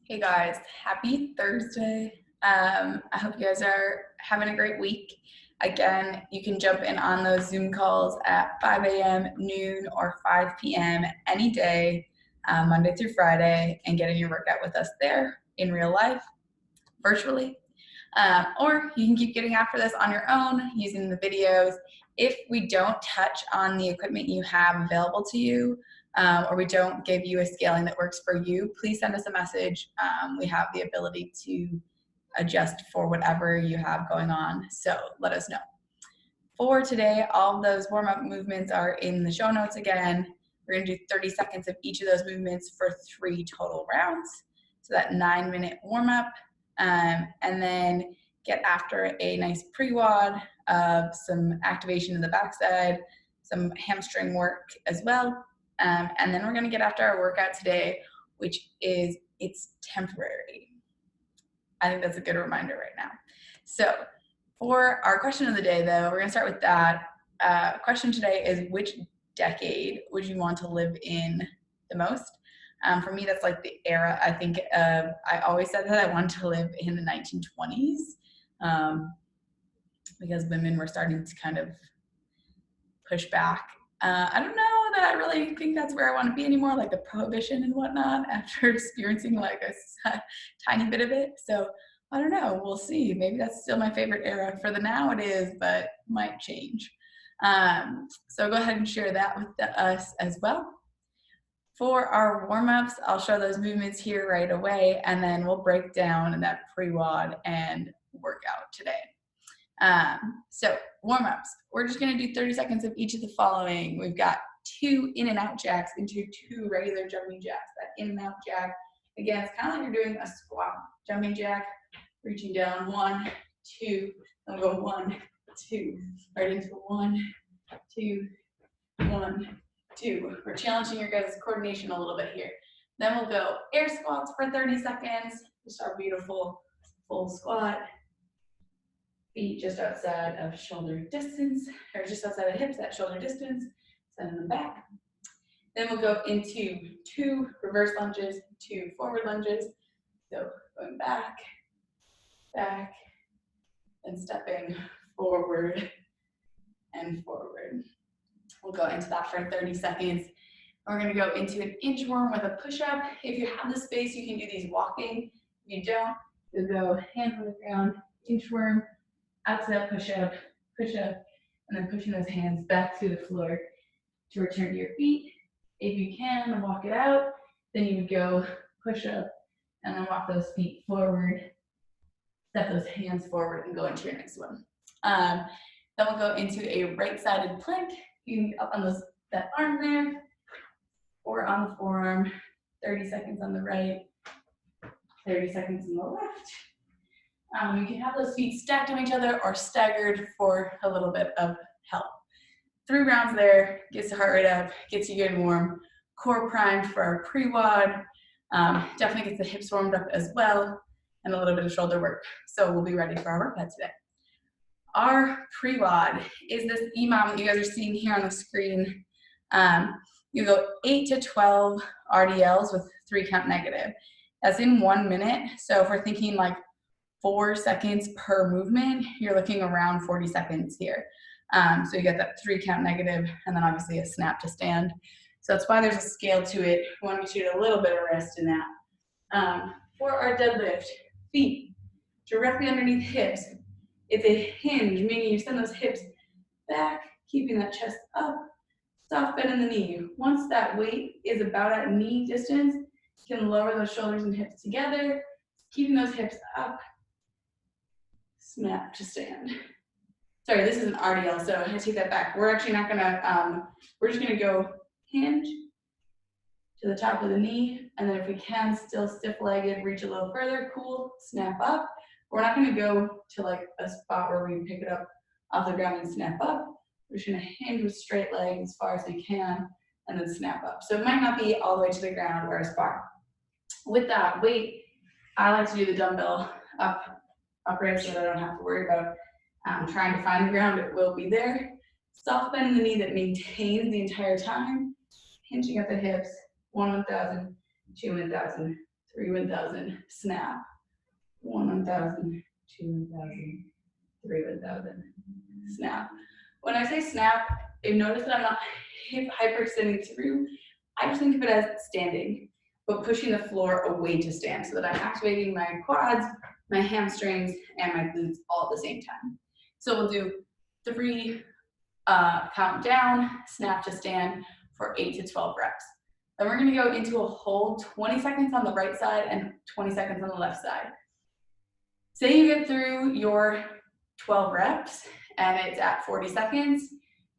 Hey guys, happy Thursday. I hope you guys are having a great week. Again, you can jump in on those Zoom calls at 5 a.m., noon, or 5 p.m. any day, Monday through Friday, and get in your workout with us there in real life, virtually. Or you can keep getting after this on your own using the videos. If we don't touch on the equipment you have available to you, or we don't give you a scaling that works for you, please send us a message. We have the ability to adjust for whatever you have going on, so let us know. For today, all of those warm-up movements are in the show notes again. We're gonna do 30 seconds of each of those movements for 3 total rounds. So that 9-minute warm-up, and then get after a nice pre-WOD of some activation in the backside, some hamstring work as well. And then we're gonna get after our workout today, which is, it's temporary. I think that's a good reminder right now. So for our question of the day though, we're gonna start with that. Question today is, which decade would you want to live in the most? For me, that's like the era I think of. I always said that I wanted to live in the 1920s because women were starting to kind of push back. I don't know that I really think that's where I want to be anymore, like the prohibition and whatnot, after experiencing like a tiny bit of it. So I don't know, we'll see. Maybe that's still my favorite era. For the now it is, but might change. So go ahead and share that with us as well. For our warm-ups, I'll show those movements here right away, and then we'll break down that pre-WOD and workout today. So warm-ups, we're just gonna do 30 seconds of each of the following. We've got 2 in and out jacks into 2 regular jumping jacks. That in and out jack, again, it's kind of like you're doing a squat. Jumping jack, reaching down, 1, 2, then we'll go 1, 2, right into 1, 2, 1, 2. We're challenging your guys' coordination a little bit here. Then we'll go air squats for 30 seconds. Just our beautiful full squat. Feet just outside of shoulder distance, or just outside of hips at shoulder distance, sending them back. Then we'll go into 2 reverse lunges, 2 forward lunges. So going back, back, and stepping forward and forward. We'll go into that for 30 seconds. We're gonna go into an inchworm with a push-up. If you have the space, you can do these walking. If you don't, you'll go hands on the ground, inchworm, outside push-up, and then pushing those hands back to the floor to return to your feet. If you can, walk it out. Then you would go push-up, and then walk those feet forward, step those hands forward, and go into your next one. Then we'll go into a right-sided plank. You can get up on that arm there, or on the forearm. 30 seconds on the right, 30 seconds on the left. You can have those feet stacked on each other or staggered for a little bit of help. 3 rounds there, gets the heart rate up, gets you good and warm. Core primed for our pre-WOD. Definitely gets the hips warmed up as well, and a little bit of shoulder work. So we'll be ready for our workout today. Our pre-WOD is this EMOM that you guys are seeing here on the screen. You go 8 to 12 RDLs with 3 count negative. That's in 1 minute. So if we're thinking like 4 seconds per movement, you're looking around 40 seconds here. So you get that 3 count negative, and then obviously a snap to stand. So that's why there's a scale to it. We want to get you a little bit of rest in that. For our deadlift, feet directly underneath hips. It's a hinge, meaning you send those hips back, keeping that chest up, soft bend in the knee. Once that weight is about at knee distance, you can lower those shoulders and hips together, keeping those hips up, snap to stand. Sorry, this is an RDL, so I take that back. We're actually not gonna, we're just gonna go hinge to the top of the knee, and then if we can, still stiff-legged, reach a little further, cool, snap up. We're not gonna go to like a spot where we can pick it up off the ground and snap up. We're just gonna hinge with straight legs as far as we can, and then snap up. So it might not be all the way to the ground or as far. With that weight, I like to do the dumbbell upright so that I don't have to worry about trying to find the ground. It will be there. Soft bend in the knee that maintains the entire time. Hinging at the hips, 1 1,000, 2 1,000, 3 1000, snap, 1 1000, 2 1000, 3 1000, snap. When I say snap, you notice that I'm not hip hyperextending through. I just think of it as standing, but pushing the floor away to stand so that I'm activating my quads, my hamstrings, and my glutes all at the same time. So we'll do 3 count down, snap to stand for 8 to 12 reps. Then we're gonna go into a hold 20 seconds on the right side and 20 seconds on the left side. Say you get through your 12 reps and it's at 40 seconds,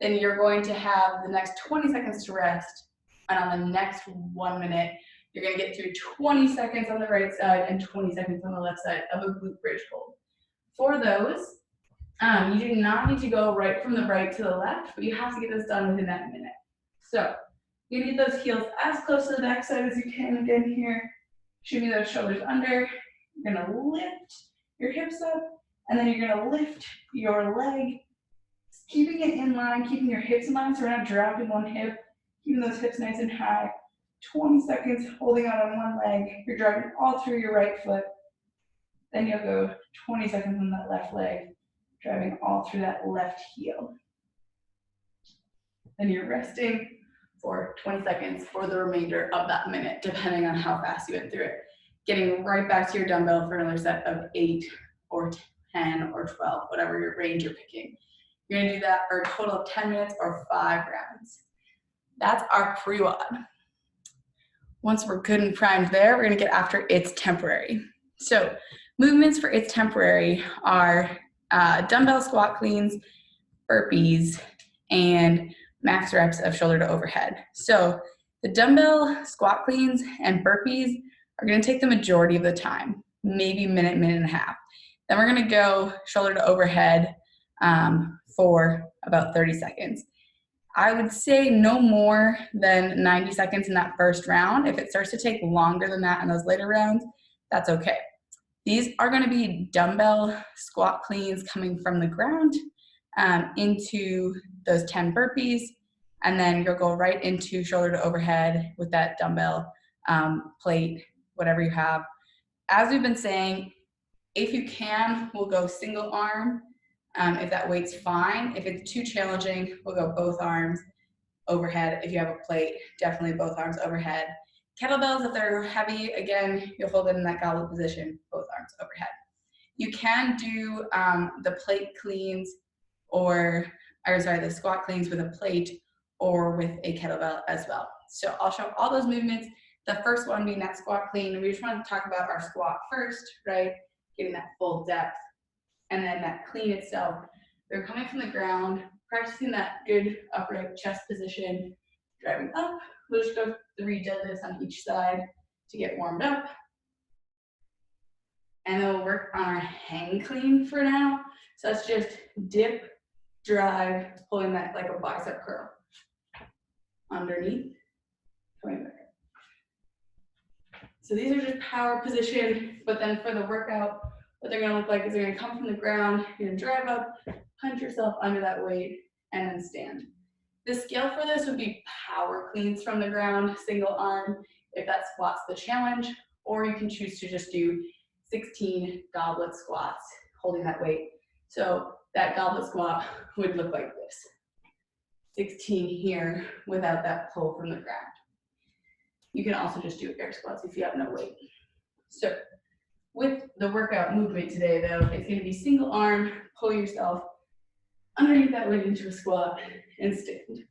then you're going to have the next 20 seconds to rest, and on the next 1 minute, you're gonna get through 20 seconds on the right side and 20 seconds on the left side of a glute bridge hold. For those, you do not need to go right from the right to the left, but you have to get this done within that minute. So you need those heels as close to the backside as you can again here. Shooting those shoulders under. You're gonna lift your hips up, and then you're gonna lift your leg, keeping it in line, keeping your hips in line so we're not dropping one hip, keeping those hips nice and high. 20 seconds holding on one leg. You're driving all through your right foot. Then you'll go 20 seconds on that left leg, driving all through that left heel. Then you're resting for 20 seconds for the remainder of that minute, depending on how fast you went through it. Getting right back to your dumbbell for another set of 8 or 10 or 12, whatever your range you're picking. You're gonna do that for a total of 10 minutes or 5 rounds. That's our PreWOD. Once we're good and primed there, we're gonna get after it's temporary. So movements for it's temporary are dumbbell squat cleans, burpees, and max reps of shoulder to overhead. So the dumbbell squat cleans and burpees are gonna take the majority of the time, maybe minute, minute and a half. Then we're gonna go shoulder to overhead for about 30 seconds. I would say no more than 90 seconds in that first round. If it starts to take longer than that in those later rounds, that's okay. These are gonna be dumbbell squat cleans coming from the ground into those 10 burpees, and then you'll go right into shoulder to overhead with that dumbbell plate, whatever you have. As we've been saying, if you can, we'll go single arm. If that weight's fine. If it's too challenging, we'll go both arms overhead. If you have a plate, definitely both arms overhead. Kettlebells, if they're heavy, again, you'll hold it in that goblet position, both arms overhead. You can do the plate cleans the squat cleans with a plate or with a kettlebell as well. So I'll show all those movements. The first one being that squat clean. We just want to talk about our squat first, right? Getting that full depth. And then that clean itself, they're coming from the ground, practicing that good upright chest position, driving up. We'll just go 3 deadlifts on each side to get warmed up. And then we'll work on our hang clean for now. So that's just dip, drive, pulling that like a bicep curl. Underneath, coming back. So these are just power position, but then for the workout, what they're gonna look like is they're gonna come from the ground, you're gonna drive up, punch yourself under that weight, and then stand. The scale for this would be power cleans from the ground, single arm, if that squat's the challenge, or you can choose to just do 16 goblet squats, holding that weight. So that goblet squat would look like this. 16 here without that pull from the ground. You can also just do air squats if you have no weight. So with the workout movement today though, it's gonna be single arm, pull yourself underneath that weight into a squat and stand.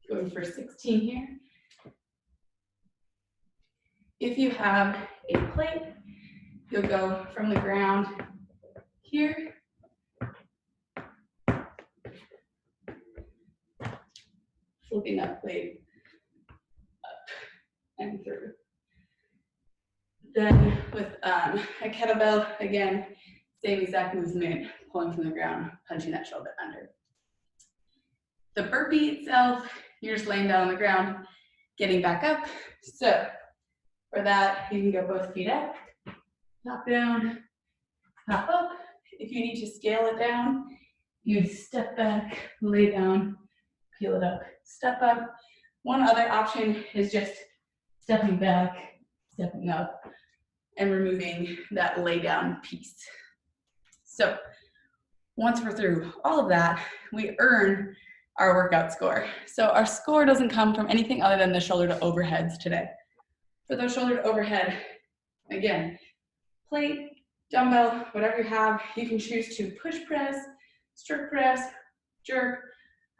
Going for 16 here. If you have a plate, you'll go from the ground here. Flipping that plate up and through. Then with a kettlebell, again, same exact movement, pulling from the ground, punching that shoulder under. The burpee itself, you're just laying down on the ground, getting back up. So for that, you can go both feet up, top down, hop up. If you need to scale it down, you step back, lay down, peel it up, step up. One other option is just stepping back, stepping up, and removing that lay down piece. So once we're through all of that, we earn our workout score. So our score doesn't come from anything other than the shoulder to overheads today. For those shoulder to overhead, again, plate, dumbbell, whatever you have, you can choose to push press, strict press, jerk.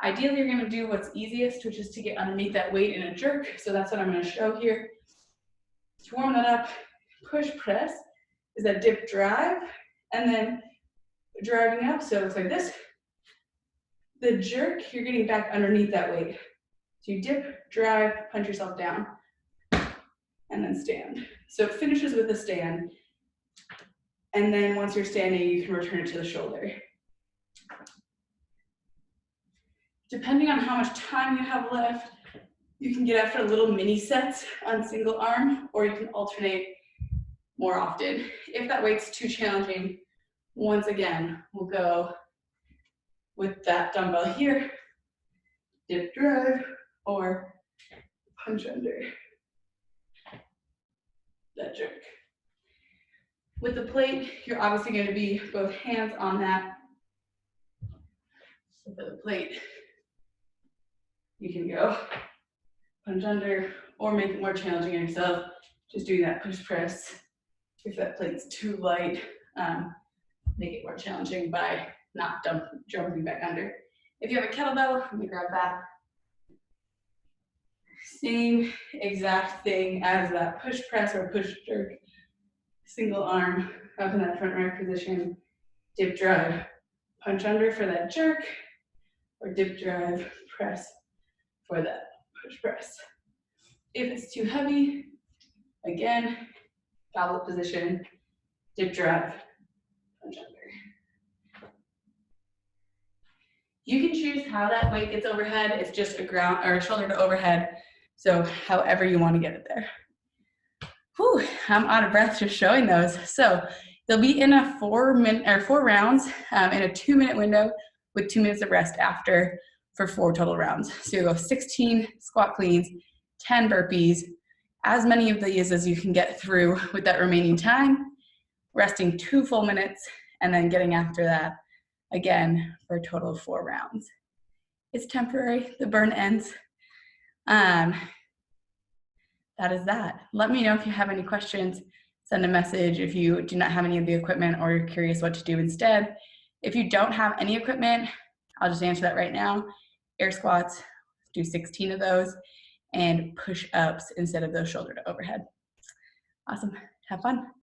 Ideally, you're gonna do what's easiest, which is to get underneath that weight in a jerk. So that's what I'm gonna show here. To warm that up, push press is that dip drive, and then driving up, so it's like this. The jerk, you're getting back underneath that weight. So you dip, drive, punch yourself down, and then stand. So it finishes with a stand. And then once you're standing, you can return it to the shoulder. Depending on how much time you have left, you can get after little mini sets on single arm, or you can alternate more often. If that weight's too challenging, once again, we'll go with that dumbbell here, dip drive, or punch under that jerk. With the plate, you're obviously going to be both hands on that. So for the plate, you can go punch under, or make it more challenging on yourself, just doing that push press. If that plate's too light, make it more challenging by not jumping back under. If you have a kettlebell, let me grab that. Same exact thing as that push press or push jerk. Single arm up in that front rack position, dip drive, punch under for that jerk, or dip drive, press for that push press. If it's too heavy, again, goblet position, dip drive, punch under. You can choose how that weight gets overhead. It's just a ground or a shoulder to overhead. So however you want to get it there. Whew, I'm out of breath just showing those. So they'll be in a 4 rounds in a 2-minute window with 2 minutes of rest after for 4 total rounds. So you'll go 16 squat cleans, 10 burpees, as many of these as you can get through with that remaining time, resting 2 full minutes, and then getting after that again for a total of 4 rounds. It's temporary, the burn ends. That is that. Let me know if you have any questions. Send a message if you do not have any of the equipment or you're curious what to do instead. If you don't have any equipment, I'll just answer that right now. Air squats, do 16 of those, and push-ups instead of those shoulder to overhead. Awesome. Have fun.